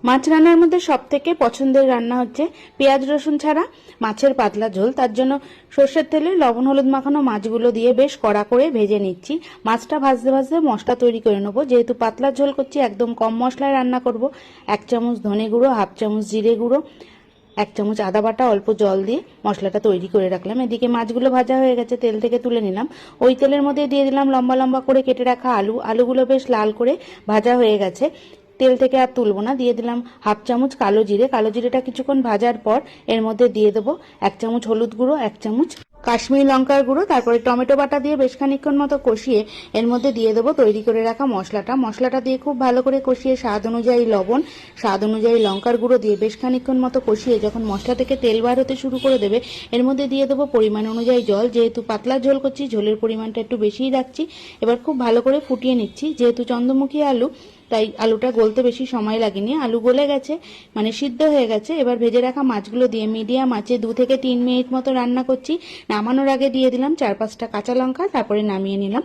মাছ রান্নার মধ্যে সবথেকে পছন্দের রান্না হচ্ছে পেঁয়াজ রসুন ছাড়া মাছের পাতলা ঝোল। তার জন্য সর্ষের তেলে লবণ হলুদ মাখানো মাছগুলো দিয়ে বেশ কড়া করে ভেজে নিচ্ছি। মাছটা ভাজতে ভাজতে মশলা তৈরি করে নেবো। যেহেতু পাতলা ঝোল করছি একদম কম মশলায় রান্না করব। 1 চামচ ধনে গুঁড়ো, 1/2 চামচ জিরে গুঁড়ো, 1 চামচ আদা বাটা, অল্প জল দিয়ে মশলাটা তৈরি করে রাখলাম। এদিকে মাছগুলো ভাজা হয়ে গেছে, তেল থেকে তুলে নিলাম। ওই তেলের মধ্যে দিয়ে দিলাম লম্বা লম্বা করে কেটে রাখা আলুগুলো বেশ লাল করে ভাজা হয়ে গেছে। তেল থেকে আর তুলবো না, দিয়ে দিলাম 1/2 চামচ কালো জিরেটা কিছুক্ষণ ভাজার পর এর মধ্যে দিয়ে দেবো 1 চামচ হলুদ গুঁড়ো, 1 চামচ কাশ্মীরি লঙ্কার গুঁড়ো, তারপরে টমেটো বাটা দিয়ে বেশ খানিকক্ষণ মতো কষিয়ে এর মধ্যে দিয়ে দেবো তৈরি করে রাখা মশলাটা দিয়ে খুব ভালো করে কষিয়ে স্বাদ অনুযায়ী লবণ, স্বাদ অনুযায়ী লঙ্কার গুঁড়ো দিয়ে বেশ খানিকক্ষণ মতো কষিয়ে যখন মশলা থেকে তেল বার হতে শুরু করে দেবে এর মধ্যে দিয়ে দেবো পরিমাণ অনুযায়ী জল। যেহেতু পাতলা ঝোল করছি ঝোলের পরিমাণটা একটু বেশিই রাখছি। এবার খুব ভালো করে ফুটিয়ে নিচ্ছি। যেহেতু চন্দ্রমুখী আলু তাই আলুটা গলতে বেশি সময় লাগেনি, আলু গলে গেছে মানে সিদ্ধ হয়ে গেছে। এবার ভেজে রাখা মাছগুলো দিয়ে মিডিয়াম আঁচে 2 থেকে 3 মিনিট মতো রান্না করছি। নামানোর আগে দিয়ে দিলাম 4-5টা কাঁচা লঙ্কা, তারপরে নামিয়ে নিলাম।